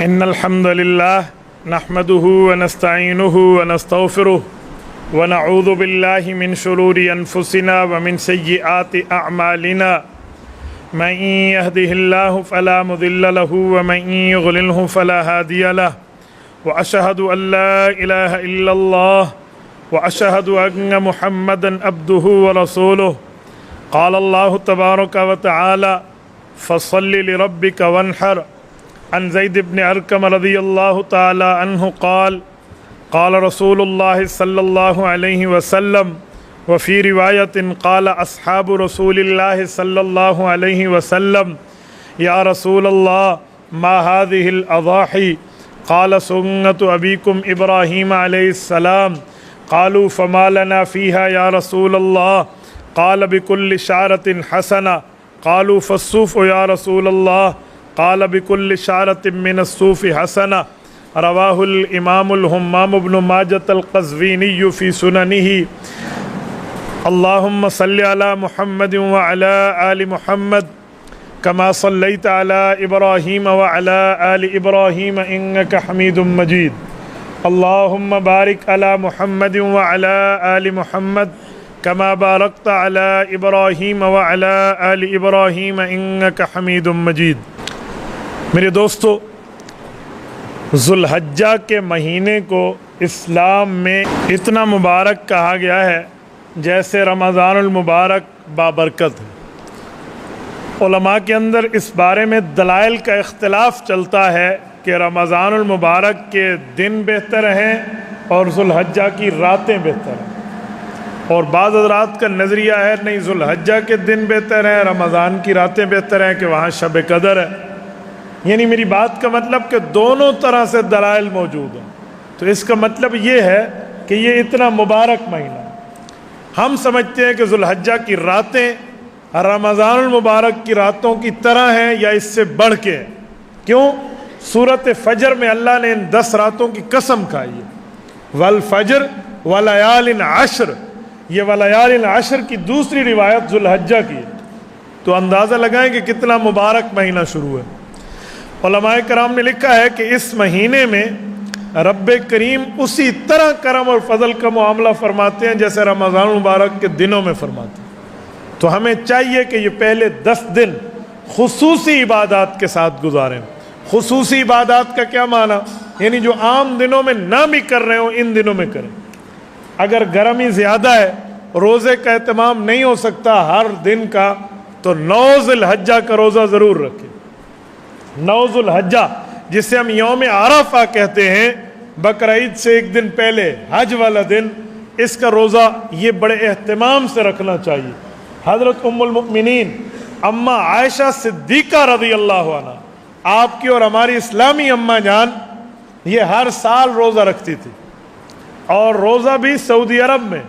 إن الحمد لله نحمده ونستعينه ونستغفره ونعوذ بالله من شرور أنفسنا ومن سيئات أعمالنا من يهده الله فلا مضل له ومن يضلله فلا هادي له وأشهد أن لا إله إلا الله وأشهد أن محمدا عبده ورسوله قال الله تبارك وتعالى فصل لربك وانحر عن زيد بن أرقم رضي الله تعالى عنه قال قال رسول الله صلى الله عليه وسلم وفي رواية قال أصحاب رسول الله صلى الله عليه وسلم يا رسول الله ما هذه الأضاحي قال سنة أبيكم إبراهيم عليه السلام قالوا فما لنا فيها يا رسول الله قال بكل شعرة حسنة قالوا فالصوف يا رسول الله قال بكل شعرة من الصوف حسنة رواه الإمام الهمام بن ماجة القزويني في سننه اللهم صل على محمد وعلى آل محمد كما صليت على إبراهيم وعلى آل إبراهيم إنك حميد مجيد اللهم بارك على محمد وعلى آل محمد كما باركت على إبراهيم وعلى آل إبراهيم إنك حميد مجيد میرے دوستو، ذوالحجہ کے مہینے کو اسلام میں اتنا مبارک کہا گیا ہے جیسے رمضان المبارک بابرکت ہے۔ علماء کے اندر اس بارے میں دلائل کا اختلاف چلتا ہے کہ رمضان المبارک کے دن بہتر ہیں اور ذوالحجہ کی راتیں بہتر ہیں، اور بعض حضرات کا نظریہ ہے نہیں، ذوالحجہ کے دن بہتر ہیں، رمضان کی راتیں بہتر ہیں کہ وہاں شب قدر ہے۔ یعنی میری بات کا مطلب کہ دونوں طرح سے دلائل موجود ہیں، تو اس کا مطلب یہ ہے کہ یہ اتنا مبارک مہینہ ہے۔ ہم سمجھتے ہیں کہ ذوالحجہ کی راتیں رمضان المبارک کی راتوں کی طرح ہیں یا اس سے بڑھ کے ہیں۔ کیوں؟ سورۃ فجر میں اللہ نے ان 10 راتوں کی قسم کھائی ہے، والفجر ولیال عشر، یہ ولیال عشر کی دوسری روایت ذوالحجہ کی ہے، تو اندازہ لگائیں کہ کتنا مبارک مہینہ شروع ہے۔ علماء کرام نے لکھا ہے کہ اس مہینے میں رب کریم اسی طرح کرم اور فضل کا معاملہ فرماتے ہیں جیسے رمضان المبارک کے دنوں میں فرماتے ہیں، تو ہمیں چاہیے کہ یہ پہلے 10 دن خصوصی عبادات کے ساتھ گزاریں۔ خصوصی عبادات کا کیا معنی؟ یعنی جو عام دنوں میں نہ بھی کر رہے ہوں ان دنوں میں کریں۔ اگر گرمی زیادہ ہے، روزے کا اہتمام نہیں ہو سکتا ہر دن کا، تو 9 ذوالحجہ کا روزہ ضرور رکھیں۔ 9 ذوالحجہ جسے ہم یوم عرفہ کہتے ہیں، بقرعید سے ایک دن پہلے حج والا دن، اس کا روزہ یہ بڑے اہتمام سے رکھنا چاہیے۔ حضرت ام المؤمنین اماں عائشہ صدیقہ رضی اللہ عنہ، آپ کی اور ہماری اسلامی اماں جان، یہ ہر سال روزہ رکھتی تھی، اور روزہ بھی سعودی عرب میں۔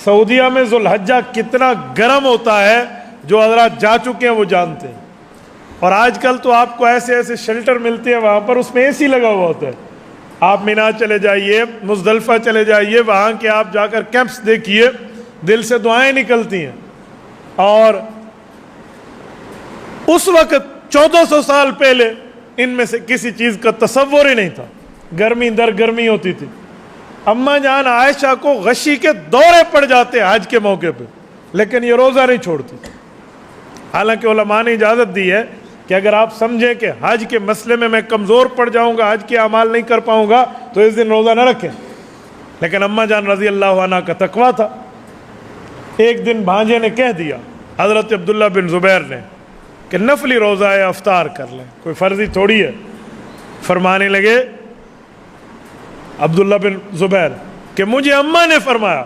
سعودیہ میں ذوالحجہ کتنا گرم ہوتا ہے جو حضرات جا چکے ہیں وہ جانتے ہیں، اور آج کل تو آپ کو ایسے ایسے شیلٹر ملتے ہیں وہاں پر اس میں اے سی لگا ہوا ہوتا ہے۔ آپ مینا چلے جائیے، مزدلفہ چلے جائیے، وہاں کے آپ جا کر کیمپس دیکھیے، دل سے دعائیں نکلتی ہیں۔ اور اس وقت 1400 سال پہلے ان میں سے کسی چیز کا تصور ہی نہیں تھا، گرمی در گرمی ہوتی تھی۔ اماں جان عائشہ کو غشی کے دورے پڑ جاتے حج کے موقع پہ، لیکن یہ روزہ نہیں چھوڑتی۔ حالانکہ علماء نے اجازت دی ہے کہ اگر آپ سمجھیں کہ حج کے مسئلے میں میں کمزور پڑ جاؤں گا، حج کے اعمال نہیں کر پاؤں گا، تو اس دن روزہ نہ رکھیں، لیکن اماں جان رضی اللہ عنہ کا تقویٰ تھا۔ ایک دن بھانجے نے کہہ دیا حضرت عبداللہ بن زبیر نے کہ نفلی روزہ ہے، افطار کر لیں، کوئی فرضی تھوڑی ہے۔ فرمانے لگے عبداللہ بن زبیر کہ مجھے اماں نے فرمایا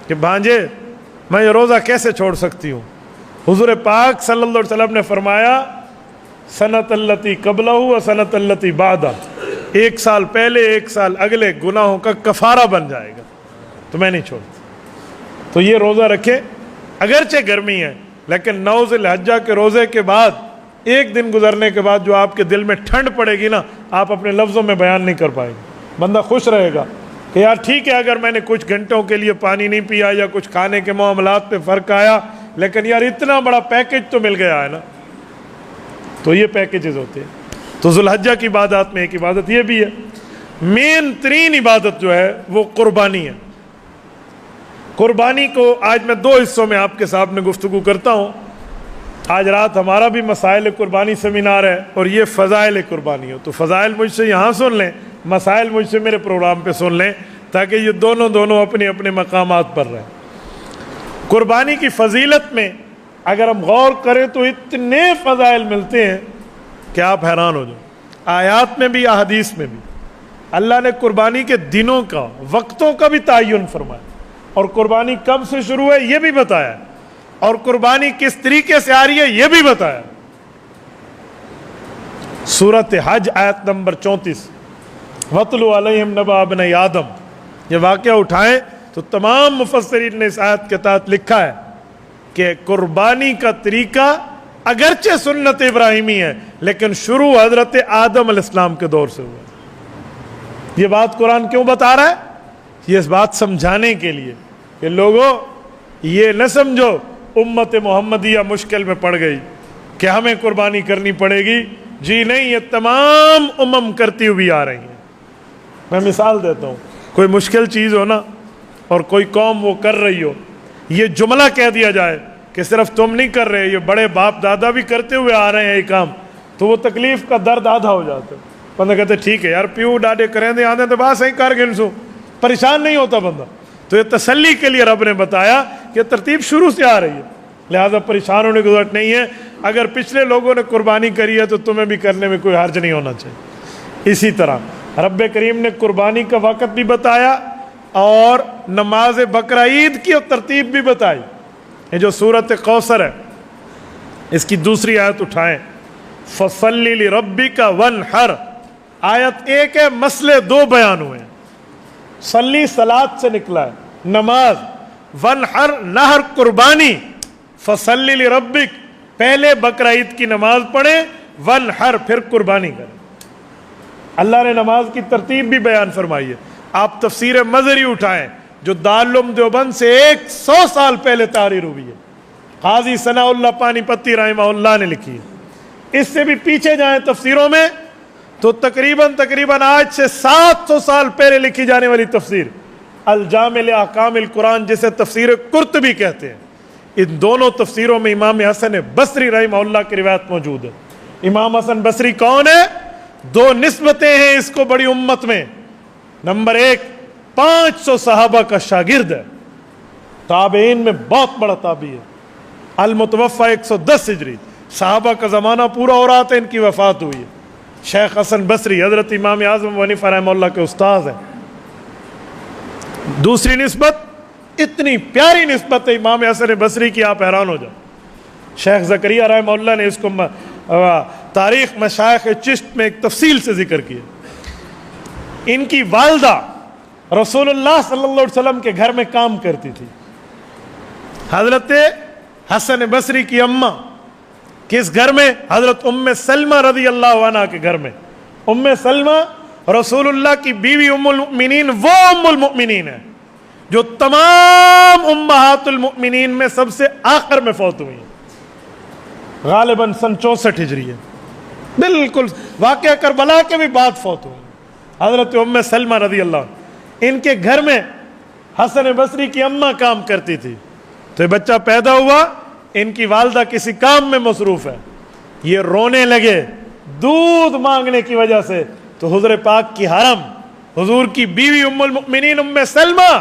کہ بھانجے میں یہ روزہ کیسے چھوڑ سکتی ہوں؟ حضور پاک صلی اللہ علیہ وسلم نے فرمایا سنت اللتی قبلہ و سنت اللتی بعدہ، 1 سال پہلے 1 سال اگلے گناہوں کا کفارہ بن جائے گا، تو میں نہیں چھوڑتی۔ تو یہ روزہ رکھیں، اگرچہ گرمی ہے، لیکن 9 ذوالحجہ کے روزے کے بعد ایک دن گزرنے کے بعد جو آپ کے دل میں ٹھنڈ پڑے گی نا، آپ اپنے لفظوں میں بیان نہیں کر پائیں گے۔ بندہ خوش رہے گا کہ یار ٹھیک ہے اگر میں نے کچھ گھنٹوں کے لیے پانی نہیں پیا یا کچھ کھانے کے معاملات پہ فرق آیا، لیکن یار اتنا بڑا پیکج تو مل گیا ہے نا۔ تو یہ پیکیجز ہوتے ہیں۔ تو ذوالحجہ کی عبادات میں ایک عبادت یہ بھی ہے۔ مین ترین عبادت جو ہے وہ قربانی ہے۔ قربانی کو آج میں دو حصوں میں آپ کے سامنے گفتگو کرتا ہوں۔ آج رات ہمارا بھی مسائل قربانی سیمینار ہے اور یہ فضائل قربانی ہو، تو فضائل مجھ سے یہاں سن لیں، مسائل مجھ سے میرے پروگرام پہ سن لیں، تاکہ یہ دونوں اپنے اپنے مقامات پر رہیں۔ قربانی کی فضیلت میں اگر ہم غور کریں تو اتنے فضائل ملتے ہیں کہ آپ حیران ہو جائیں، آیات میں بھی احادیث میں بھی۔ اللہ نے قربانی کے دنوں کا، وقتوں کا بھی تعین فرمایا، اور قربانی کب سے شروع ہے یہ بھی بتایا، اور قربانی کس طریقے سے آ رہی ہے یہ بھی بتایا۔ سورۃ حج آیت نمبر 34، وَاتْلُ عَلَيْهِمْ نَبَأَ ابْنَيْ آدم، یہ واقعہ اٹھائیں تو تمام مفسرین نے اس آیت کے تحت لکھا ہے کہ قربانی کا طریقہ اگرچہ سنت ابراہیمی ہے، لیکن شروع حضرت آدم علیہ السلام کے دور سے ہوا۔ یہ بات قرآن کیوں بتا رہا ہے؟ یہ اس بات سمجھانے کے لیے کہ لوگوں یہ نہ سمجھو امت محمدیہ مشکل میں پڑ گئی کہ ہمیں قربانی کرنی پڑے گی، جی نہیں، یہ تمام امم کرتی ہوئی آ رہی ہیں۔ میں مثال دیتا ہوں، کوئی مشکل چیز ہو نا اور کوئی قوم وہ کر رہی ہو، یہ جملہ کہہ دیا جائے کہ صرف تم نہیں کر رہے، یہ بڑے باپ دادا بھی کرتے ہوئے آ رہے ہیں یہ کام، تو وہ تکلیف کا درد آدھا ہو جاتا ہے۔ بندہ کہتے ٹھیک ہے یار، پیو ڈاڈے کریں دے آدھے تو بات صحیح کر گن سو، پریشان نہیں ہوتا بندہ۔ تو یہ تسلی کے لیے رب نے بتایا کہ ترتیب شروع سے آ رہی ہے، لہذا پریشان ہونے کی ضرورت نہیں ہے۔ اگر پچھلے لوگوں نے قربانی کری ہے تو تمہیں بھی کرنے میں کوئی حرج نہیں ہونا چاہیے۔ اسی طرح رب کریم نے قربانی کا وقت بھی بتایا اور نماز بقرہ عید کی ترتیب بھی بتائی۔ یہ جو سورۃ کوثر ہے اس کی دوسری آیت اٹھائیں، فَصَلِّ لِرَبِّكَ وَانْحَرْ، آیت ایک ہے، مسئلے دو بیان ہوئے ہیں۔ صلی صلاۃ سے نکلا ہے، نماز، ونحر نہر قربانی، فصلی لربک پہلے بقرہ عید کی نماز پڑھیں، ونحر پھر قربانی کریں۔ اللہ نے نماز کی ترتیب بھی بیان فرمائی ہے۔ آپ تفسیر مظہری اٹھائیں جو دارالعلوم دیوبند سے 100 سال پہلے تحریر ہوئی ہے، قاضی ثناء اللہ پانی پتی رحمہ اللہ نے لکھی ہے۔ اس سے بھی پیچھے جائیں تفسیروں میں تو تقریباً آج سے 700 سال پہلے لکھی جانے والی تفسیر الجامع لاحکام القرآن، جسے تفسیر قرطبی کہتے ہیں، ان دونوں تفسیروں میں امام حسن بصری رحمہ اللہ کی روایت موجود ہے۔ امام حسن بصری کون ہے؟ دو نسبتیں ہیں اس کو بڑی امت میں۔ نمبر ایک، 500 صحابہ کا شاگرد ہے، تابعین میں بہت بڑا تابعی ہے، المتوفى 110 ہجری، صحابہ کا زمانہ پورا ہو رہا تھا، ان کی وفات ہوئی ہے۔ شیخ حسن بصری حضرت امام اعظم ابو حنیفہ رحمہ اللہ کے استاذ ہیں۔ دوسری نسبت، اتنی پیاری نسبت ہے امام حسن بصری کی، آپ حیران ہو جائیں۔ شیخ زکریہ رحمہ اللہ نے اس کو تاریخ مشائخ چشت میں ایک تفصیل سے ذکر کیا۔ ان کی والدہ رسول اللہ صلی اللہ علیہ وسلم کے گھر میں کام کرتی تھی۔ حضرت حسن بصری کی اماں کس گھر میں؟ حضرت ام سلمہ رضی اللہ عنہ کے گھر میں۔ ام سلمہ رسول اللہ کی بیوی ام المؤمنین، وہ ام المؤمنین ہے جو تمام امہات المؤمنین میں سب سے آخر میں فوت ہوئی ہیں، غالباً سن 64 ہجری ہے، بالکل واقعہ کربلا کے بھی بعد فوت ہوئی حضرت ام سلمہ رضی اللہ عنہ۔ ان کے گھر میں حسن بصری کی اماں کام کرتی تھی، تو یہ بچہ پیدا ہوا، ان کی والدہ کسی کام میں مصروف ہے، یہ رونے لگے دودھ مانگنے کی وجہ سے، تو حضور پاک کی حرم، حضور کی بیوی ام المؤمنین ام سلمہ،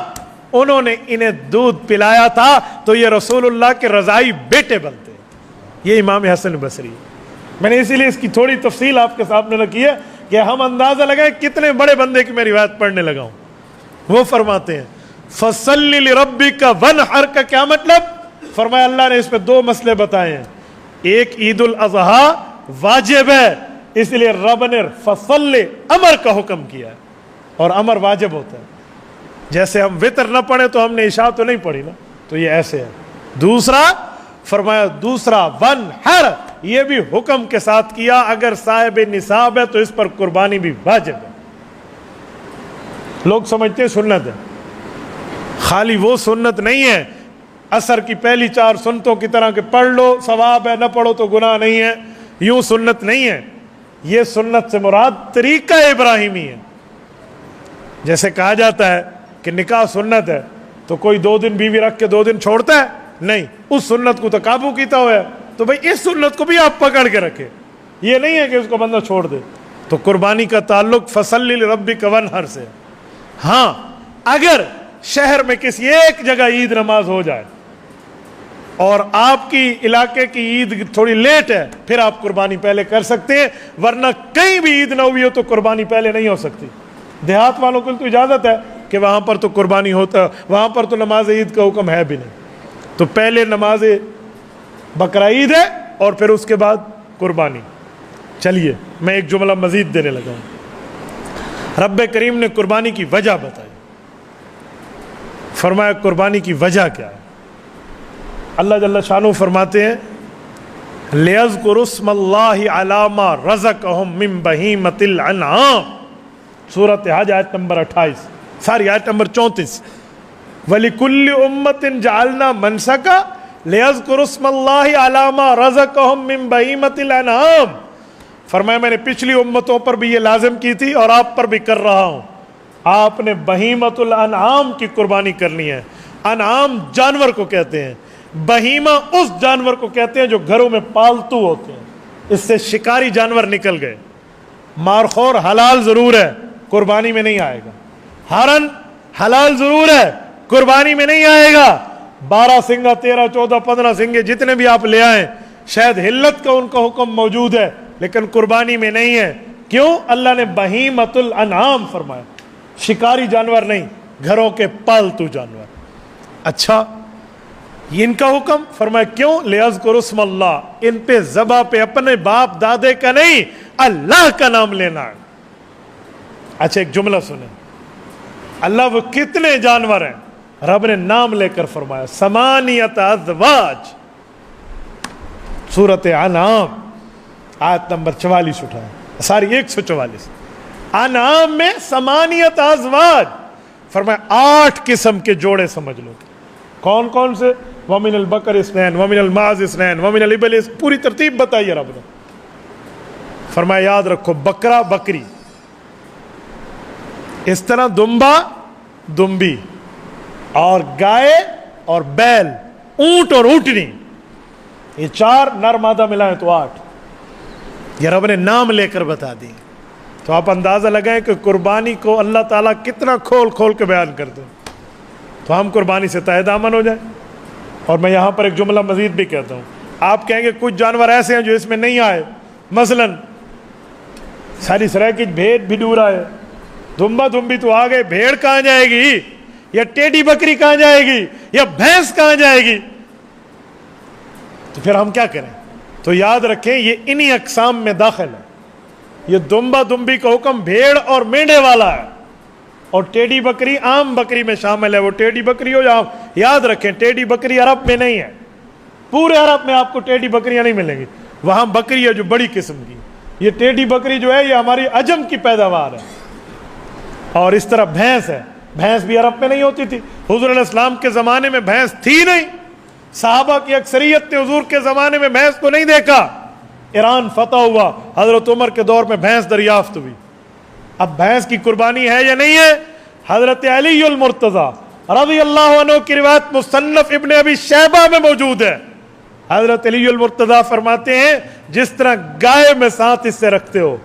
انہوں نے انہیں دودھ پلایا تھا، تو یہ رسول اللہ کے رضائی بیٹے بنتے ہیں۔ یہ امام حسن بصری۔ میں نے اسی لیے اس کی تھوڑی تفصیل آپ کے سامنے رکھی ہے کہ ہم اندازہ لگائیں کتنے بڑے بندے کی میں روایت پڑھنے لگا ہوں۔ وہ فرماتے ہیں فَصَلِّ لِرَبِّكَ وَانْحَرْ کا کیا مطلب؟ فرمایا اللہ نے اس پہ دو مسئلے بتائے ہیں۔ ایک عید الاضحیٰ واجب ہے، اس لیے رب نے فصل امر کا حکم کیا ہے، اور امر واجب ہوتا ہے۔ جیسے ہم وطر نہ پڑھیں تو ہم نے عشاء تو نہیں پڑھی نا، تو یہ ایسے ہے۔ دوسرا فرمایا، دوسرا وانحر، یہ بھی حکم کے ساتھ کیا، اگر صاحب نصاب ہے تو اس پر قربانی بھی واجب ہے۔ لوگ سمجھتے ہیں سنت ہے، خالی وہ سنت نہیں ہے عصر کی پہلی 4 سنتوں کی طرح کہ پڑھ لو ثواب ہے، نہ پڑھو تو گناہ نہیں ہے، یوں سنت نہیں ہے۔ یہ سنت سے مراد طریقہ ابراہیمی ہے. جیسے کہا جاتا ہے کہ نکاح سنت ہے تو کوئی 2 دن بیوی رکھ کے 2 دن چھوڑتا ہے؟ نہیں, اس سنت کو تو قابو کیتا ہوا ہے. تو بھئی اس سنت کو بھی آپ پکڑ کے رکھے, یہ نہیں ہے کہ اس کو بندہ چھوڑ دے. تو قربانی کا تعلق فصلی لربک ونحر سے. ہاں اگر شہر میں کسی ایک جگہ عید نماز ہو جائے اور آپ کی علاقے کی عید تھوڑی لیٹ ہے, پھر آپ قربانی پہلے کر سکتے ہیں, ورنہ کہیں بھی عید نہ ہوئی ہو تو قربانی پہلے نہیں ہو سکتی. دیہات والوں کو تو اجازت ہے کہ وہاں پر تو قربانی ہوتا ہے, وہاں پر تو نماز عید کا حکم ہے بھی نہیں. تو پہلے نماز بقرہ عید ہے اور پھر اس کے بعد قربانی. چلیے میں ایک جملہ مزید دینے لگا ہوں. رب کریم نے قربانی کی وجہ بتائی. فرمایا قربانی کی وجہ کیا ہے؟ اللہ جل شانہ فرماتے ہیں لِيَذْكُرُوا اسْمَ اللَّهِ عَلَىٰ مَا رَزَقَهُم مِّن بَهِيمَةِ الْأَنْعَامِ. سورۃ حج آیت نمبر 28, ساری آیت نمبر 34. وَلِكُلِّ أُمَّةٍ جَعَلْنَا مَنْسَكًا لِيَذْكُرُوا اسْمَ اللَّهِ عَلَىٰ مَا رَزَقَهُم مِّن بَهِيمَةِ الْأَنْعَامِ. فرمایا میں نے پچھلی امتوں پر بھی یہ لازم کی تھی اور آپ پر بھی کر رہا ہوں. آپ نے بہیمۃ الانعام کی قربانی کرنی ہے. انعام جانور کو کہتے ہیں, بہیمہ اس جانور کو کہتے ہیں جو گھروں میں پالتو ہوتے ہیں. اس سے شکاری جانور نکل گئے. مارخور حلال ضرور ہے, قربانی میں نہیں آئے گا. ہرن حلال ضرور ہے, قربانی میں نہیں آئے گا. 12 سنگا 13 14 15 سنگے جتنے بھی آپ لے آئیں, شاید حلت کا ان کا حکم موجود ہے لیکن قربانی میں نہیں ہے. کیوں؟ اللہ نے بہیمۃ الانعام فرمایا, شکاری جانور نہیں, گھروں کے پالتو جانور. اچھا ان کا حکم فرمایا کیوں؟ لِيَذْكُرُوا اسْمَ اللَّهِ, ان پہ ذبح پہ اپنے باپ دادے کا نہیں اللہ کا نام لینا ہے. اچھا ایک جملہ سنیں, اللہ وہ کتنے جانور ہیں, رب نے نام لے کر فرمایا 8 ازواج. سورۃ انعام آیت نمبر 44 اٹھائیں, ساری 144. انعام میں 8 ازواج فرمایا 8 قسم کے جوڑے سمجھ لو. کون کون سے؟ وَمِنَ الْبَقَرِ اثْنَيْنِ وَمِنَ الْمَعْزِ اثْنَيْنِ وَمِنَ الْإِبِلِ, پوری ترتیب بتائیے رب نے. فرمایا یاد رکھو بکرا بکری, اس طرح دمبا دمبی, اور گائے اور بیل, اونٹ اور اونٹنی, یہ 4 نر مادہ ملائیں تو 8. یہ رب نے نام لے کر بتا دی. تو آپ اندازہ لگائیں کہ قربانی کو اللہ تعالیٰ کتنا کھول کھول کے بیان کر دیں, تو ہم قربانی سے تائید آمن ہو جائیں. اور میں یہاں پر ایک جملہ مزید بھی کہتا ہوں. آپ کہیں گے کچھ جانور ایسے ہیں جو اس میں نہیں آئے, مثلا ساری سرائے بھیڑ بھی ڈورا ہے, دمبا دمبی تو آ گئے, بھیڑ کہاں جائے گی, یا ٹیڈی بکری کہاں جائے گی, یا بھینس کہاں جائے گی؟ تو پھر ہم کیا کریں؟ تو یاد رکھیں یہ انہی اقسام میں داخل ہے. یہ دمبا دمبی کا حکم بھیڑ اور مینڈے والا ہے, اور ٹیڈی بکری عام بکری میں شامل ہے. وہ ٹیڈی بکری ہو یا یاد رکھیں ٹیڈی بکری عرب میں نہیں ہے, پورے عرب میں آپ کو ٹیڈی بکریاں نہیں ملیں گی. وہاں بکری ہے جو بڑی قسم کی, یہ ٹیڈی بکری جو ہے یہ ہماری عجم کی پیداوار ہے. اور اس طرح بھینس ہے, بھینس بھی عرب میں نہیں ہوتی تھی. حضور علیہ السلام کے زمانے میں بھینس تھی نہیں, صحابہ کی اکثریت نے حضور کے زمانے میں بھینس کو نہیں دیکھا. ایران فتح ہوا, حضرت عمر کے دور میں بھینس دریافت ہوئی. اب بھینس کی قربانی ہے یا نہیں ہے؟ حضرت علی المرتضیٰ رضی اللہ عنہ کی روایت مصنف ابن ابی شیبہ میں موجود ہے. حضرت علی المرتضیٰ فرماتے ہیں جس طرح گائے میں 7 حصے رکھتے ہو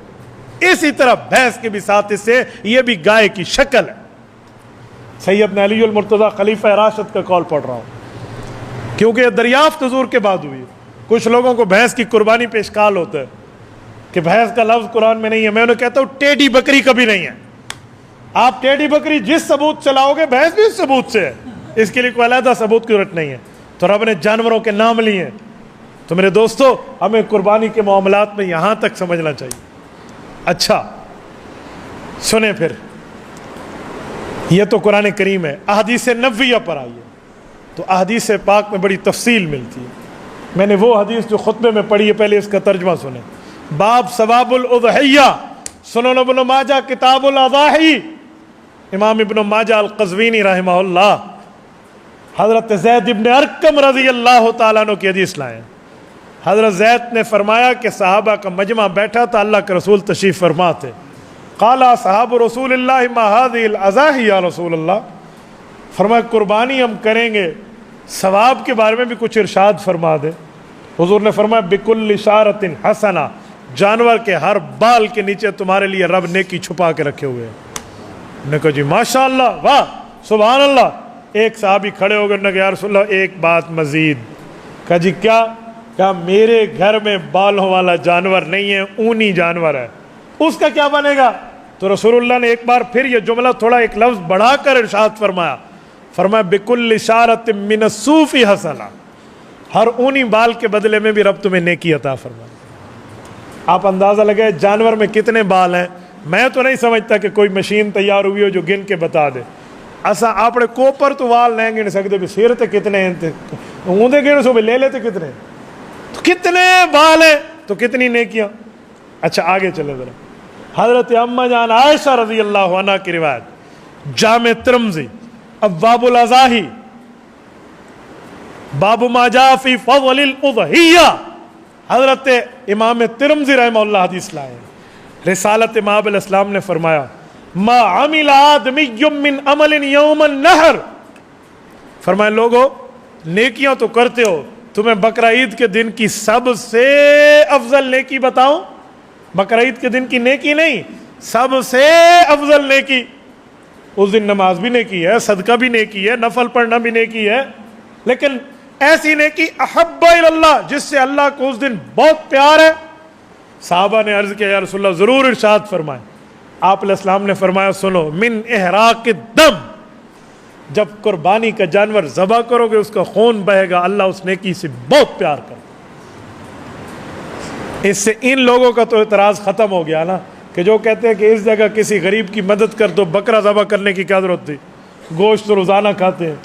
اسی طرح بھینس کے بھی 7 حصے, یہ بھی گائے کی شکل ہے. سیدنا علی المرتضیٰ خلیفہ راشد کا قول پڑھ رہا ہوں کیونکہ یہ دریافت حضور کے بعد ہوئی. کچھ لوگوں کو بھینس کی قربانی پہ اشکال ہوتا ہے کہ بھینس کا لفظ قرآن میں نہیں ہے. میں انہیں کہتا ہوں ٹیڈی بکری کبھی نہیں ہے. آپ ٹیڈی بکری جس ثبوت سے لاؤ گے بھینس بھی اس ثبوت سے ہے, اس کے لیے کوئی علیحدہ ثبوت کی ضرورت نہیں ہے. تو رب نے جانوروں کے نام لیے ہیں. تو میرے دوستو ہمیں قربانی کے معاملات میں یہاں تک سمجھنا چاہیے. اچھا سنیں پھر, یہ تو قرآن کریم ہے. احادیث نبویہ پر آئیے تو احادیث پاک میں بڑی تفصیل ملتی ہے. میں نے وہ حدیث جو خطبے میں پڑھی ہے پہلے اس کا ترجمہ سنیں. باب ثواب الاضحیہ, سنن ابن ماجہ کتاب الاضاحی, امام ابن ماجہ القزوینی رحمہ اللہ حضرت زید ابن ارقم رضی اللہ تعالیٰ عنہ کی حدیث لائے. حضرت زید نے فرمایا کہ صحابہ کا مجمع بیٹھا تھا، اللہ کے رسول تشریف فرما تھے. قال صحاب رسول اللہ ما هذه الاضاحی یا رسول اللہ، فرمایا قربانی ہم کریں گے، ثواب کے بارے میں بھی کچھ ارشاد فرما دے. حضور نے فرمایا بکل شارۃ حسنہ، جانور کے ہر بال کے نیچے تمہارے لیے رب نیکی چھپا کے رکھے ہوئے ہیں. نے کہا جی ماشاء اللہ، واہ سبحان اللہ. ایک صحابی کھڑے ہو گئے نے کہا یا رسول اللہ ایک بات مزید. کہا جی کیا؟ کہا میرے گھر میں بالوں والا جانور نہیں ہے، اونی جانور ہے، اس کا کیا بنے گا؟ تو رسول اللہ نے ایک بار پھر یہ جملہ تھوڑا ایک لفظ بڑھا کر ارشاد فرمایا، فرمایا بکل شارۃ من الصوف حسنہ، ہر اونی بال کے بدلے میں بھی رب تمہیں نیکی عطا فرمائے. آپ اندازہ لگائے جانور میں کتنے بال ہیں. میں تو نہیں سمجھتا کہ کوئی مشین تیار ہوئی ہو جو گن کے بتا دے. اسا اپنے کوپر تو وال نہیں گن سکتے بھی سر تے کتنے ہیں، اونده گن سو بھی لے لیتے کتنے، تو کتنے بال ہیں تو کتنی نیکیاں. اچھا آگے چلے ذرا. حضرت اما جان عائشہ رضی اللہ عنہ کی روایت، جامع ترمذی ابواب الاضاحی باب ما جاء فی فضل الاضحیہ، حضرت امام ترمذی رحمہ اللہ حدیث لائے. رسالت امام علیہ السلام نے فرمایا ما عمل آدمی من عمل یوم النحر، فرمایا لوگو نیکیاں تو کرتے ہو، تمہیں بقرہ عید کے دن کی سب سے افضل نیکی بتاؤں؟ بقرہ عید کے دن کی نیکی نہیں، سب سے افضل نیکی. اس دن نماز بھی نیکی ہے، صدقہ بھی نیکی ہے، نفل پڑھنا بھی نیکی ہے، لیکن ایسی نیکی احب الی اللہ جس سے اللہ کو اس دن بہت پیار ہے. صحابہ نے عرض کیا یا رسول اللہ ضرور ارشاد فرمائیں. آپ علیہ السلام نے فرمایا سنو، من احراق الدم، جب قربانی کا جانور ذبح کرو گے اس کا خون بہے گا، اللہ اس نیکی سے بہت پیار کرے. اس سے ان لوگوں کا تو اعتراض ختم ہو گیا نا، کہ جو کہتے ہیں کہ اس جگہ کسی غریب کی مدد کر دو، بکرا ذبح کرنے کی کیا ضرورت تھی، گوشت تو روزانہ کھاتے ہیں.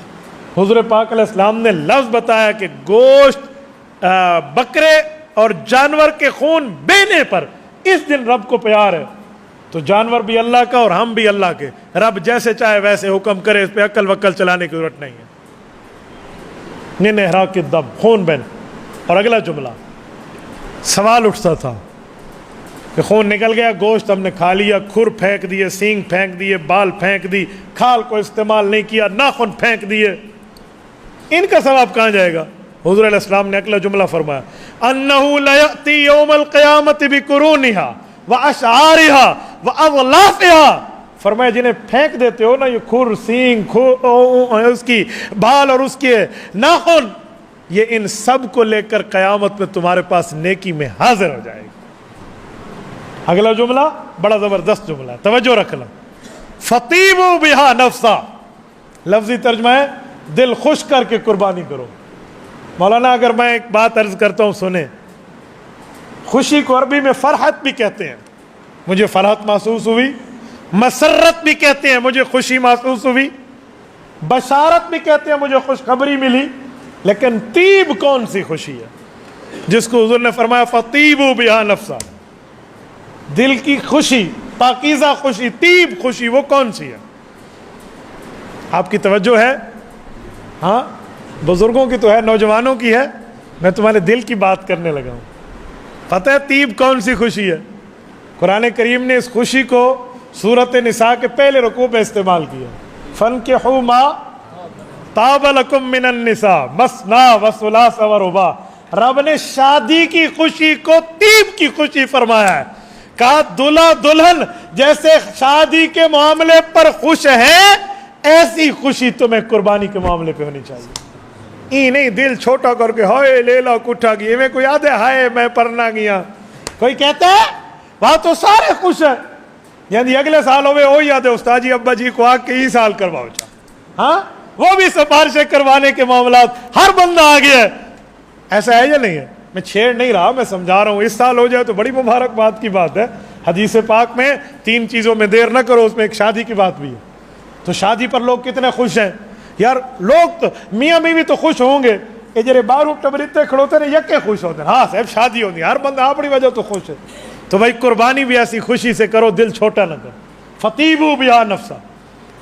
حضور پاک علیہ السلام نے لفظ بتایا کہ گوشت بکرے اور جانور کے خون بہنے پر اس دن رب کو پیار ہے. تو جانور بھی اللہ کا اور ہم بھی اللہ کے، رب جیسے چاہے ویسے حکم کرے، اس پہ عقل وکل چلانے کی ضرورت نہیں ہے. من احراق الدم، خون بہن. اور اگلا جملہ، سوال اٹھتا تھا کہ خون نکل گیا، گوشت ہم نے کھا لیا، کھر پھینک دیے، سینگ پھینک دیے، بال پھینک دی، کھال کو استعمال نہیں کیا، ناخن پھینک دیے، ان کا ثواب کہاں جائے گا؟ حضور علیہ السلام نے اگلا جملہ فرمایا انہ لیأتی یوم القیامت بقرونہا واشعارہا واضلافہا، فرمایا جنہیں پھینک دیتے ہو نا، یہ کھر سینگ اس کی بال اور اس کے ناخن، یہ ان سب کو لے کر قیامت میں تمہارے پاس نیکی میں حاضر ہو جائے گی. اگلا جملہ بڑا زبردست جملہ ہے، توجہ رکھنا. فطیبوا بہا نفسا، لفظی ترجمہ ہے دل خوش کر کے قربانی کرو. مولانا اگر میں ایک بات عرض کرتا ہوں سنیں، خوشی کو عربی میں فرحت بھی کہتے ہیں، مجھے فرحت محسوس ہوئی. مسرت بھی کہتے ہیں، مجھے خوشی محسوس ہوئی. بشارت بھی کہتے ہیں، مجھے خوشخبری ملی. لیکن طیب کون سی خوشی ہے جس کو حضور نے فرمایا فطیبوا بہا نفسا، دل کی خوشی، پاکیزہ خوشی، طیب خوشی، وہ کون سی ہے؟ آپ کی توجہ ہے؟ ہاں بزرگوں کی تو ہے، نوجوانوں کی ہے، میں تمہارے دل کی بات کرنے لگا ہوں. پتہ ہے طیب کون سی خوشی ہے؟ قرآن کریم نے اس خوشی کو سورۃ نساء کے پہلے رکوع میں استعمال کیا. فَانْكِحُوا مَا طَابَ لَكُم مِّنَ النِّسَاءِ مَثْنَىٰ وَثُلَاثَ وَرُبَاعَ، رب نے شادی کی خوشی کو طیب کی خوشی فرمایا ہے. کہا دلہا دلہن جیسے شادی کے معاملے پر خوش ہے، ایسی خوشی تمہیں قربانی کے معاملے پہ ہونی چاہیے. ای نہیں دل چھوٹا کر کے ہائے لیلا کٹھا گئی، میں کوئی یاد ہے ہائے میں پرنا گیا، کوئی کہتا ہے وہاں تو سارے خوش ہیں، یعنی اگلے سال ہوئے وہ یاد ہے استاد جی ابا جی کو آ کے ہی سال کرواؤ چاہ. ہاں وہ بھی سفارشیں کروانے کے معاملات، ہر بندہ آ گیا ہے. ایسا ہے یا نہیں ہے؟ میں چھیڑ نہیں رہا، میں سمجھا رہا ہوں. اس سال ہو جائے تو بڑی مبارک بات کی بات ہے. حدیث پاک میں 3 چیزوں میں دیر نہ کرو، اس میں ایک شادی کی بات بھی ہے. تو شادی پر لوگ کتنے خوش ہیں یار. لوگ تو میاں بیوی تو خوش ہوں گے، یہ جڑے باہر ٹبریتے کھڑوتے ہیں یکے خوش ہوتے ہیں. ہاں صاحب شادی ہوتی ہے، ہر بندہ اپنی وجہ تو خوش ہے. تو بھائی قربانی بھی ایسی خوشی سے کرو، دل چھوٹا نہ کرو. فطیبوا بہا نفسا.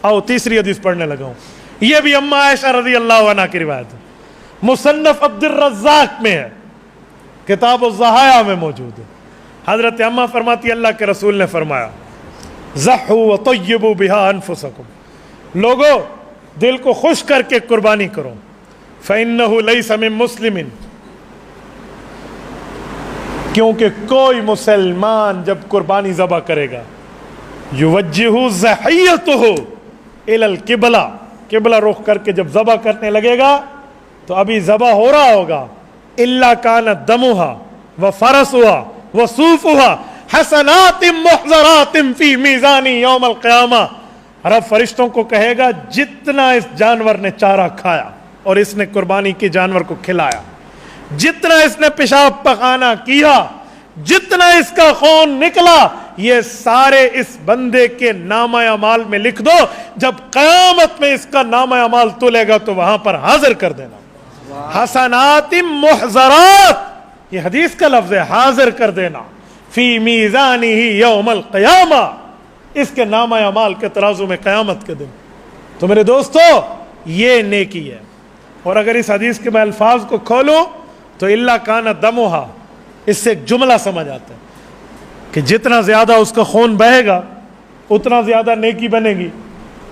آؤ تیسری حدیث پڑھنے لگا ہوں. یہ بھی اما عائشہ رضی اللہ عنہ کی روایت ہے، مصنف عبد الرزاق میں ہے. کتاب الضحایا میں موجود ہے۔ حضرت اماں فرماتی اللہ کے رسول نے فرمایا ضحوا وطیبوا بها انفسکم، لوگو دل کو خوش کر کے قربانی کرو، فإنہ لیس من مسلم، کیونکہ کوئی مسلمان جب قربانی ذبح کرے گا یوجہ ضحیتہ الی القبلہ، قبلہ رخ کر کے جب ذبح کرنے لگے گا تو ابھی ذبح ہو رہا ہوگا، الا کان دمھا وفرسھا وصوفھا حسنات محضرات فی میزان یوم القیامہ، رب فرشتوں کو کہے گا جتنا اس جانور نے چارہ کھایا اور اس نے قربانی کی جانور کو کھلایا، جتنا اس نے پیشاب پخانہ کیا، جتنا اس کا خون نکلا، یہ سارے اس بندے کے نامہ اعمال میں لکھ دو، جب قیامت میں اس کا نامہ اعمال تلے گا تو وہاں پر حاضر کر دینا۔ حسنات محضرات، یہ حدیث کا لفظ ہے، حاضر کر دینا، فی میزانہ یوم القیامہ، اس کے نامہ اعمال کے ترازو میں قیامت کے دن۔ تو میرے دوستو یہ نیکی ہے، اور اگر اس حدیث کے میں الفاظ کو کھولوں تو الا کان دمھا، اس سے ایک جملہ سمجھ آتا ہے کہ جتنا زیادہ اس کا خون بہے گا اتنا زیادہ نیکی بنے گی۔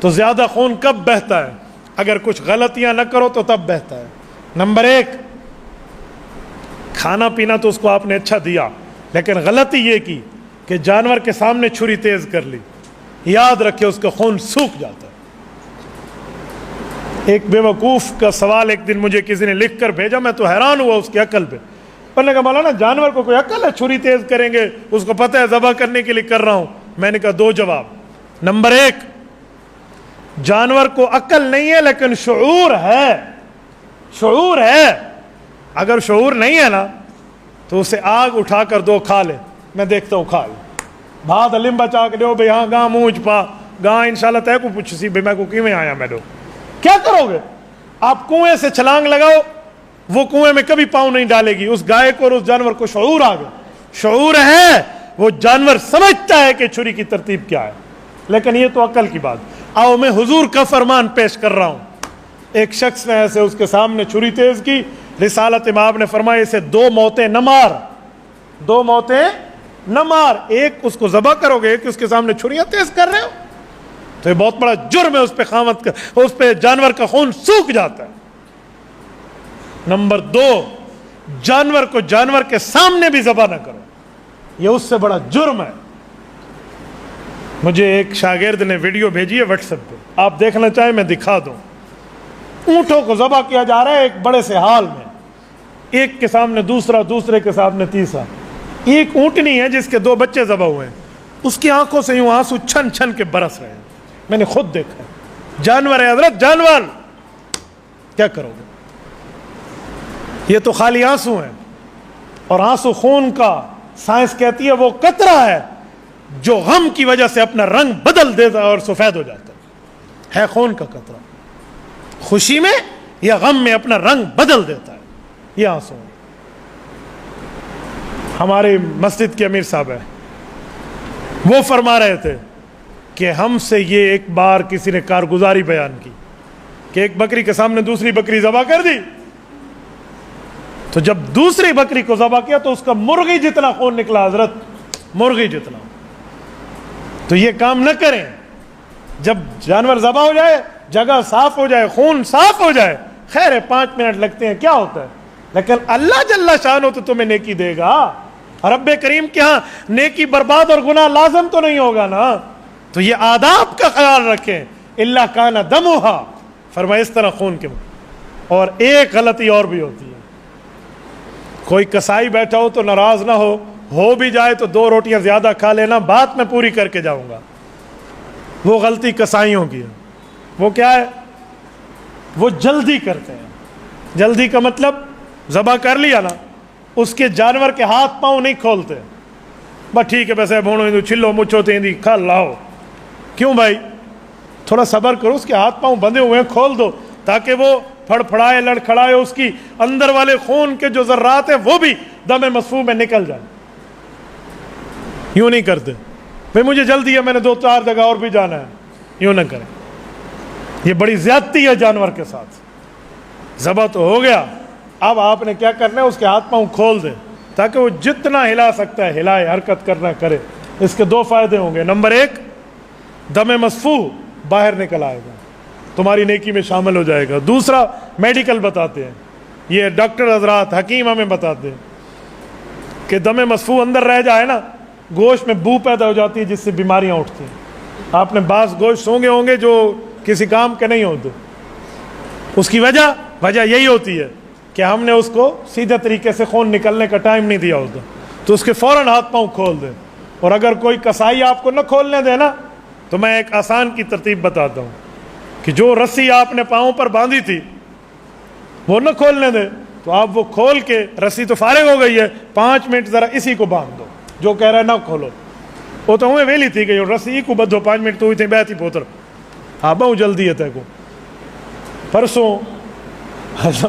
تو زیادہ خون کب بہتا ہے؟ اگر کچھ غلطیاں نہ کرو تو تب بہتا ہے۔ نمبر ایک، کھانا پینا تو اس کو آپ نے اچھا دیا، لیکن غلطی یہ کی کہ جانور کے سامنے چھری تیز کر لی، یاد رکھے اس کا خون سوکھ جاتا ہے۔ ایک بے وقوف کا سوال ایک دن مجھے کسی نے لکھ کر بھیجا، میں تو حیران ہوا اس کی عقل پہ۔ میں نے کہا مولانا جانور کو کوئی عقل ہے چھری تیز کریں گے؟ اس کو پتہ ہے ذبح کرنے کے لیے کر رہا ہوں۔ میں نے کہا دو جواب۔ نمبر ایک، جانور کو عقل نہیں ہے لیکن شعور ہے، شعور ہے۔ اگر شعور نہیں ہے نا تو اسے آگ اٹھا کر دو، کھا لے، میں دیکھتا ہوں کھا لے، بھات علم بچا کے دو بھئی، ہاں گاں مونچ پا گاں انشاءاللہ تے کو پوچھ سی بھئی میں کو کی میں آیا میں دو۔ کیا کرو گے آپ؟ کنویں سے چھلانگ لگاؤ، وہ کنویں میں کبھی پاؤں نہیں ڈالے گی۔ اس گائے کو اور اس جانور کو شعور آ گیا، شعور ہے، وہ جانور سمجھتا ہے کہ چھری کی ترتیب کیا ہے، لیکن یہ تو عقل کی بات۔ آؤ میں حضور کا فرمان پیش کر رہا ہوں۔ ایک شخص نے ایسے اس کے سامنے چھری تیز کی، رسالت امام نے فرمایا اسے دو موتیں نہ مار، دو موتیں نہ مار، ایک اس کو ذبح کرو گے، ایک اس کے سامنے چھریاں تیز کر رہے ہو، تو یہ بہت بڑا جرم ہے، اس پہ قیامت کا، اس پہ جانور کا خون سوکھ جاتا ہے۔ نمبر دو، جانور کو جانور کے سامنے بھی ذبح نہ کرو، یہ اس سے بڑا جرم ہے۔ مجھے ایک شاگرد نے ویڈیو بھیجی ہے واٹس ایپ پہ، آپ دیکھنا چاہیں میں دکھا دوں۔ اونٹوں کو ذبح کیا جا رہا ہے ایک بڑے سے ہال میں، ایک کے سامنے دوسرا، دوسرے کے سامنے تیسرا۔ ایک اونٹنی ہے جس کے دو بچے ذبح ہوئے ہیں، اس کی آنکھوں سے یوں آنسو چھن چھن کے برس رہے ہیں، میں نے خود دیکھا ہے۔ جانور ہے حضرت، جانور، کیا کرو گے؟ یہ تو خالی آنسو ہیں، اور آنسو خون کا سائنس کہتی ہے وہ قطرہ ہے جو غم کی وجہ سے اپنا رنگ بدل دیتا ہے اور سفید ہو جاتا ہے خون کا قطرہ، خوشی میں یا غم میں اپنا رنگ بدل دیتا ہے، یہ آنسو ہے۔ ہمارے مسجد کے امیر صاحب ہیں، وہ فرما رہے تھے کہ ہم سے یہ ایک بار کسی نے کارگزاری بیان کی کہ ایک بکری کے سامنے دوسری بکری ذبح کر دی، تو جب دوسری بکری کو ذبح کیا تو اس کا مرغی جتنا خون نکلا حضرت، مرغی جتنا۔ تو یہ کام نہ کریں، جب جانور ذبح ہو جائے، جگہ صاف ہو جائے، خون صاف ہو جائے، خیر ہے 5 منٹ لگتے ہیں، کیا ہوتا ہے، لیکن اللہ جل شانہ تو تمہیں نیکی دے گا۔ رب کریم کے ہاں نیکی برباد اور گناہ لازم تو نہیں ہوگا نا، تو یہ آداب کا خیال رکھیں۔ الا کان دمھا، فرمایا اس طرح خون کے۔ اور ایک غلطی اور بھی ہوتی ہے، کوئی کسائی بیٹھا ہو تو ناراض نہ ہو بھی جائے تو 2 روٹیاں زیادہ کھا لینا، بات میں پوری کر کے جاؤں گا۔ وہ غلطی کسائیوں کی ہے، وہ کیا ہے، وہ جلدی کرتے ہیں۔ جلدی کا مطلب ذبح کر لیا نا، اس کے جانور کے ہاتھ پاؤں نہیں کھولتے، بس ٹھیک ہے ویسے بھونو چھلو مچھو تیندی کھا لاؤ۔ کیوں بھائی، تھوڑا صبر کرو، اس کے ہاتھ پاؤں بندھے ہوئے ہیں کھول دو تاکہ وہ پھڑ پھڑائے لڑکھڑائے، اس کی اندر والے خون کے جو ذرات ہیں وہ بھی دم مسفوح میں نکل جائیں۔ یوں نہیں کرتے بھئی مجھے جلدی ہے، میں نے 2-4 جگہ اور بھی جانا ہے، یوں نہ کریں، یہ بڑی زیادتی ہے جانور کے ساتھ۔ ذبح تو ہو گیا، اب آپ نے کیا کرنا ہے، اس کے ہاتھ پاؤں کھول دیں، تاکہ وہ جتنا ہلا سکتا ہے ہلائے، حرکت کرنا کرے۔ اس کے دو فائدے ہوں گے، نمبر ایک، دم مسفوح باہر نکل آئے گا، تمہاری نیکی میں شامل ہو جائے گا۔ دوسرا، میڈیکل بتاتے ہیں، یہ ڈاکٹر حضرات، حکیم ہمیں بتاتے ہیں کہ دم مسفوح اندر رہ جائے نا، گوشت میں بو پیدا ہو جاتی ہے جس سے بیماریاں اٹھتی ہیں۔ آپ نے بعض گوشت سونگے ہوں گے جو کسی کام کے نہیں ہوتے، اس کی وجہ یہی ہوتی ہے کہ ہم نے اس کو سیدھے طریقے سے خون نکلنے کا ٹائم نہیں دیا ہوتا، تو اس کے فوراً ہاتھ پاؤں کھول دیں۔ اور اگر کوئی کسائی آپ کو نہ کھولنے دے نا، تو میں ایک آسان کی ترتیب بتاتا ہوں کہ جو رسی آپ نے پاؤں پر باندھی تھی وہ نہ کھولنے دے، تو آپ وہ کھول کے، رسی تو فارغ ہو گئی ہے، 5 منٹ ذرا اسی کو باندھ دو جو کہہ رہا ہے نہ کھولو۔ وہ تو ہمیں ویلی تھی کہ رسی کو بدھو 5 منٹ تو ہوئی تھی بیٹھی پوتر، ہاں بہت جلدی ہے تے کو۔ پرسوں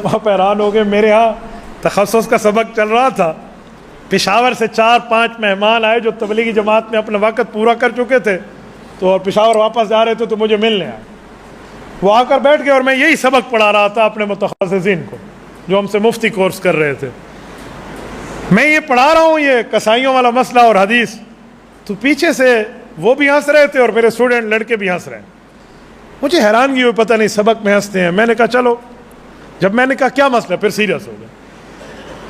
آپ حیران ہو گئے، میرے ہاں تخصص کا سبق چل رہا تھا، پشاور سے 4-5 مہمان آئے جو تبلیغی جماعت میں اپنا وقت پورا کر چکے تھے، تو اور پشاور واپس جا رہے تھے تو مجھے ملنے آئے۔ وہ آ کر بیٹھ گئے اور میں یہی سبق پڑھا رہا تھا اپنے متخصصین کو جو ہم سے مفتی کورس کر رہے تھے۔ میں یہ پڑھا رہا ہوں یہ کسائیوں والا مسئلہ اور حدیث، تو پیچھے سے وہ بھی ہنس رہے تھے اور میرے اسٹوڈنٹ لڑکے بھی ہنس رہے ہیں۔ مجھے حیرانگی ہوئی، پتہ نہیں سبق میں ہنستے ہیں۔ میں نے کہا چلو، جب میں نے کہا کیا مسئلہ، پھر سیریس ہو گئے۔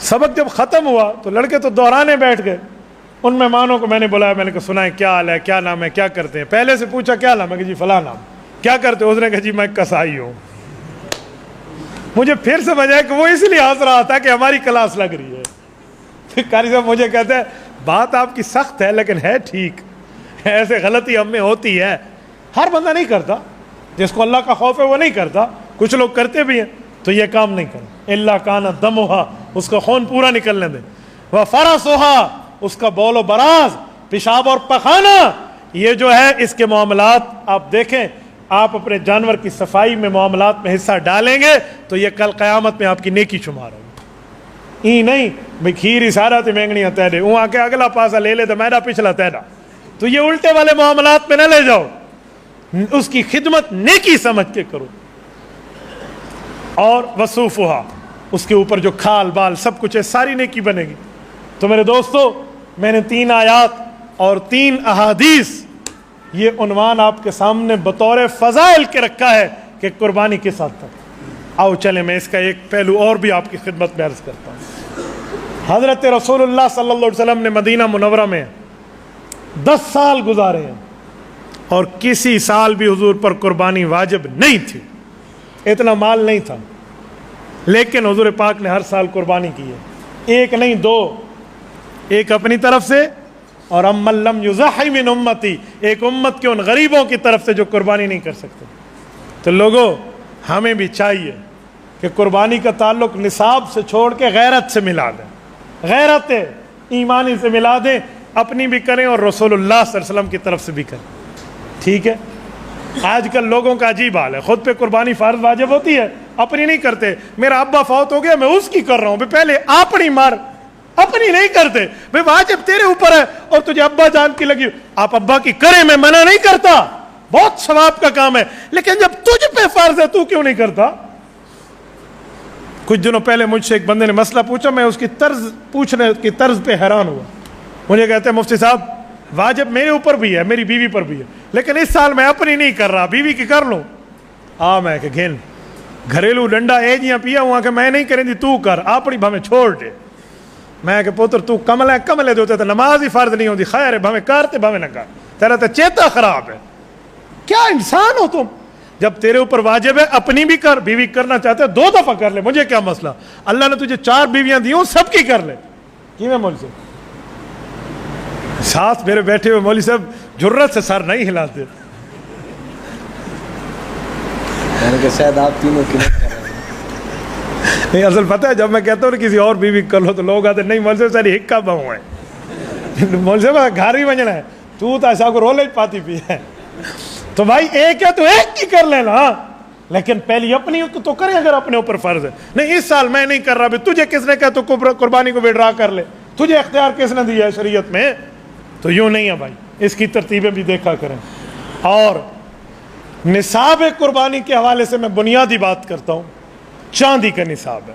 سبق جب ختم ہوا تو لڑکے تو دہرانے بیٹھ گئے۔ ان مہمانوں کو میں نے بلایا، میں نے کہا سنائیں کیا حال ہے، کیا نام ہے، کیا کرتے ہیں۔ پہلے سے پوچھا کیا نام ہے کہ جی فلاں نام، کیا کرتے ہو؟ اس نے کہا جی میں کسائی ہوں۔ مجھے پھر سمجھ آیا کہ وہ اس لیے ہنس رہا تھا کہ ہماری کلاس لگ رہی ہے۔ قاری صاحب مجھے کہتے ہیں بات آپ کی سخت ہے لیکن ہے ٹھیک، ایسے غلطی ہم میں ہوتی ہے، ہر بندہ نہیں کرتا، جس کو اللہ کا خوف ہے وہ نہیں کرتا، کچھ لوگ کرتے بھی ہیں، تو یہ کام نہیں کریں۔ اللہ کان دمھا، اس کا خون پورا نکلنے دیں، وفرسھا، اس کا بول و براز، پیشاب اور پخانہ، یہ جو ہے اس کے معاملات آپ دیکھیں۔ آپ اپنے جانور کی صفائی میں معاملات میں حصہ ڈالیں گے تو یہ کل قیامت میں آپ کی نیکی شمار ہوگی۔ ای نہیں بھئی کھیر اشارہ تے مینگنیاں تیرے، وہ آ کے اگلا پاسا لے لے تو میرا پچھلا تیرا، تو یہ الٹے والے معاملات میں نہ لے جاؤ، اس کی خدمت نیکی سمجھ کے کرو۔ اور وصوفھا، اس کے اوپر جو کھال بال سب کچھ ہے، ساری نیکی بنے گی۔ تو میرے دوستو، میں نے 3 آیات اور 3 احادیث، یہ عنوان آپ کے سامنے بطور فضائل کے رکھا ہے کہ قربانی کس حد تک۔ آؤ چلیں میں اس کا ایک پہلو اور بھی آپ کی خدمت میں عرض کرتا ہوں۔ حضرت رسول اللہ صلی اللہ علیہ وسلم نے مدینہ منورہ میں 10 سال گزارے ہیں اور کسی سال بھی حضور پر قربانی واجب نہیں تھی، اتنا مال نہیں تھا، لیکن حضور پاک نے ہر سال قربانی کی ہے، ایک نہیں 2، ایک اپنی طرف سے اور امن لم یضحی من امتی، ایک امت کے ان غریبوں کی طرف سے جو قربانی نہیں کر سکتے۔ تو لوگوں، ہمیں بھی چاہیے کہ قربانی کا تعلق نصاب سے چھوڑ کے غیرت سے ملا دیں، غیرت ایمانی سے ملا دیں، اپنی بھی کریں اور رسول اللہ صلی اللہ علیہ وسلم کی طرف سے بھی کریں، ٹھیک ہے؟ آج کل لوگوں کا عجیب حال ہے، خود پہ قربانی فرض واجب ہوتی ہے، اپنی نہیں کرتے۔ میرا ابا فوت ہو گیا، میں اس کی کر رہا ہوں، پہلے اپنی مار، اپنی نہیں کرتے بھئی، واجب تیرے اوپر ہے اور تجھے ابا جان کی لگی، آپ ابا کی کریں، میں منع نہیں کرتا، بہت ثواب کا کام ہے، لیکن جب تجھ پہ فرض ہے تو کیوں نہیں کرتا؟ کچھ دنوں پہلے مجھ سے ایک بندے نے مسئلہ پوچھا، میں اس کی پوچھنے کی طرز پہ حیران ہوا۔ مجھے کہتے ہیں مفتی صاحب واجب میرے اوپر بھی ہے، میری بیوی پر بھی ہے، لیکن اس سال میں اپنی نہیں کر رہا، بیوی کی کر لوں۔ میں کہ گھن گھریلو ڈنڈا ایجیاں پیا ہوا کہ میں نہیں کریں دی، تو کر، اپنی بھامیں چھوڑ دے۔ میں کہ پوتر تو کملے دوتے تو نماز ہی فرض نہیں ہوتی، خیر ہے بھامیں کرتے بھامیں نہ کر، تیرا تو چیتا خراب ہے، کیا انسان ہو تم؟ جب تیرے اوپر واجب ہے اپنی بھی کر، بیوی کرنا چاہتے 2 دفعہ کر لے، مجھے کیا مسئلہ؟ اللہ نے تجھے 4 بیویاں دی ہوں، سب کی کر لے۔ کیویں مولوی صاحب؟ ساتھ میرے بیٹھے ہوئے مولوی صاحب جرت سے سر نہیں ہلاتے۔ میں کہ شاید آپ تینوں کی نہیں، اصل پتہ ہے جب میں کہتا ہوں کسی اور بیوی کر لو تو لوگ آتے نہیں مولوی صاحب ساری ہکا بہو ہے، مولوی صاحب گھر ہی بننا ہے، تو ایسا کو رولے پاتی پی ہے، تو بھائی ایک ہے تو ایک کی کر لینا، لیکن پہلی اپنی تو کریں اگر اپنے اوپر فرض ہے۔ نہیں اس سال میں نہیں کر رہا، تجھے کس نے کہا تو قربانی کو وڈرا کر لے، تجھے اختیار کس نے دیا ہے شریعت میں؟ تو یوں نہیں ہے بھائی، اس کی ترتیبیں بھی دیکھا کریں۔ اور نصاب قربانی کے حوالے سے میں بنیادی بات کرتا ہوں، چاندی کا نصاب ہے،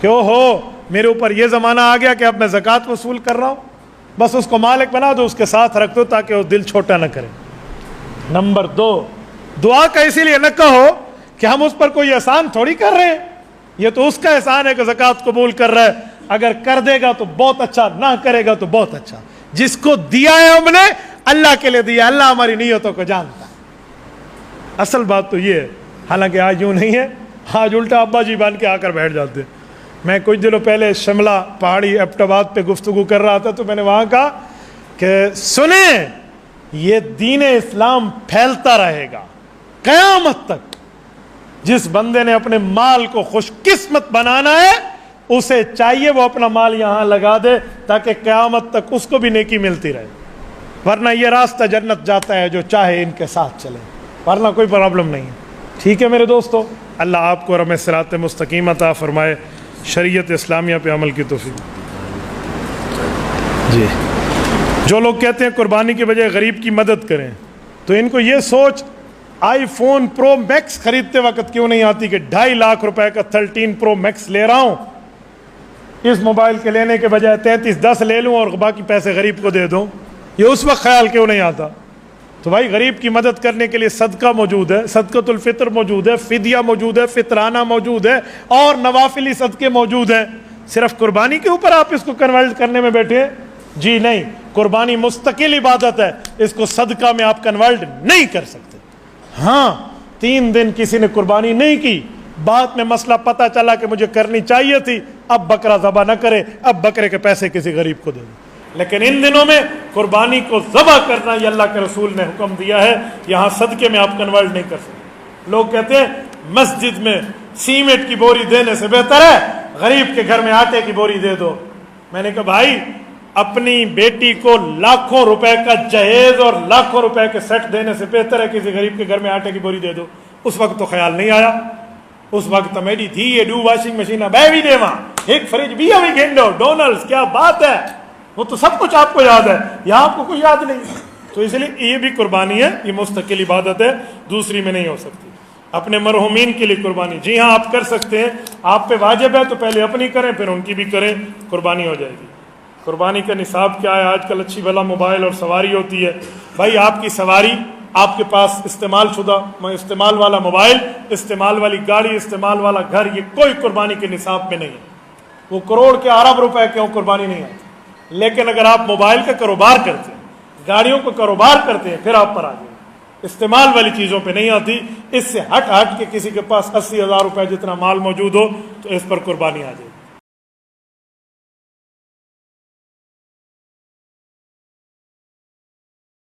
کہ او ہو میرے اوپر یہ زمانہ آ گیا کہ اب میں زکوٰۃ وصول کر رہا ہوں، بس اس کو مالک بنا دو، اس کے ساتھ رکھ دو تاکہ وہ دل چھوٹا نہ کرے۔ نمبر 2، دعا کا اسی لیے نہ کہو کہ ہم اس پر کوئی احسان تھوڑی کر رہے ہیں، یہ تو اس کا احسان ہے کہ زکوٰۃ قبول کر رہا ہے، اگر کر دے گا تو بہت اچھا، نہ کرے گا تو بہت اچھا۔ جس کو دیا ہے ہم نے اللہ کے لیے دیا، اللہ ہماری نیتوں کو جانتا ہے۔ اصل بات تو یہ ہے، حالانکہ آج یوں نہیں ہے، آج الٹا ابا جی بن کے آ کر بیٹھ جاتے ہیں۔ میں کچھ دنوں پہلے شملہ پہاڑی ایبٹ آباد پہ گفتگو کر رہا تھا، تو میں نے وہاں کہا کہ سنیں، یہ دین اسلام پھیلتا رہے گا قیامت تک۔ جس بندے نے اپنے مال کو خوش قسمت بنانا ہے اسے چاہیے وہ اپنا مال یہاں لگا دے تاکہ قیامت تک اس کو بھی نیکی ملتی رہے، ورنہ یہ راستہ جنت جاتا ہے جو چاہے ان کے ساتھ چلے، ورنہ کوئی پرابلم نہیں ہے۔ ٹھیک ہے میرے دوستو، اللہ آپ کو رحمت صراط مستقیم عطا فرمائے، شریعت اسلامیہ پہ عمل کی توفیق۔ جی، جو لوگ کہتے ہیں قربانی کے بجائے غریب کی مدد کریں، تو ان کو یہ سوچ آئی فون پرو میکس خریدتے وقت کیوں نہیں آتی کہ 2.5 لاکھ روپے کا 13 پرو میکس لے رہا ہوں، اس موبائل کے لینے کے بجائے 3310 لے لوں اور باقی پیسے غریب کو دے دوں، یہ اس وقت خیال کیوں نہیں آتا؟ تو بھائی غریب کی مدد کرنے کے لیے صدقہ موجود ہے، صدقۃ الفطر موجود ہے، فدیہ موجود ہے، فطرانہ موجود ہے، اور نوافلی صدقے موجود ہیں۔ صرف قربانی کے اوپر آپ اس کو کنورٹ کرنے میں بیٹھے ہیں؟ جی نہیں، قربانی مستقل عبادت ہے، اس کو صدقہ میں آپ کنورٹ نہیں کر سکتے۔ ہاں 3 دن کسی نے قربانی نہیں کی، بعد میں مسئلہ پتہ چلا کہ مجھے کرنی چاہیے تھی، اب بکرا ذبح نہ کرے، اب بکرے کے پیسے کسی غریب کو دے دیں۔ لیکن ان دنوں میں قربانی کو ذبح کرنا یہ اللہ کے رسول نے حکم دیا ہے، یہاں صدقے میں آپ کنورٹ نہیں کر سکتے۔ لوگ کہتے ہیں مسجد میں سیمنٹ کی بوری دینے سے بہتر ہے غریب کے گھر میں آٹے کی بوری دے دو۔ میں نے کہا بھائی اپنی بیٹی کو لاکھوں روپے کا جہیز اور لاکھوں روپے کے سیٹ دینے سے بہتر ہے کسی غریب کے گھر میں آٹے کی بوری دے دو۔ اس وقت تو خیال نہیں آیا، اس وقت تو میری تھی یہ ڈو واشنگ مشین بے بھی دے وہاں ایک فریج بھی ابھی گھنڈو ڈونلڈز، کیا بات ہے، وہ تو سب کچھ آپ کو یاد ہے، یہاں آپ کو کوئی یاد نہیں۔ تو اس لیے یہ بھی قربانی ہے، یہ مستقل عبادت ہے، دوسری میں نہیں ہو سکتی۔ اپنے مرحومین کے لیے قربانی، جی ہاں آپ کر سکتے ہیں، آپ پہ واجب ہے تو پہلے اپنی کریں پھر ان کی بھی کریں، قربانی ہو جائے گی۔ قربانی کا نصاب کیا ہے؟ آج کل اچھی بھلا موبائل اور سواری ہوتی ہے، بھائی آپ کی سواری، آپ کے پاس استعمال شدہ استعمال والا موبائل، استعمال والی گاڑی، استعمال والا گھر، یہ کوئی قربانی کے نصاب میں نہیں ہے، وہ کروڑ کے ارب روپے کے قربانی نہیں آتی۔ لیکن اگر آپ موبائل کا کاروبار کرتے ہیں، گاڑیوں کا کاروبار کرتے ہیں، پھر آپ پر آ جائے، استعمال والی چیزوں پہ نہیں آتی۔ اس سے ہٹ کے کسی کے پاس 80,000 روپے جتنا مال موجود ہو تو اس پر قربانی آ جائے۔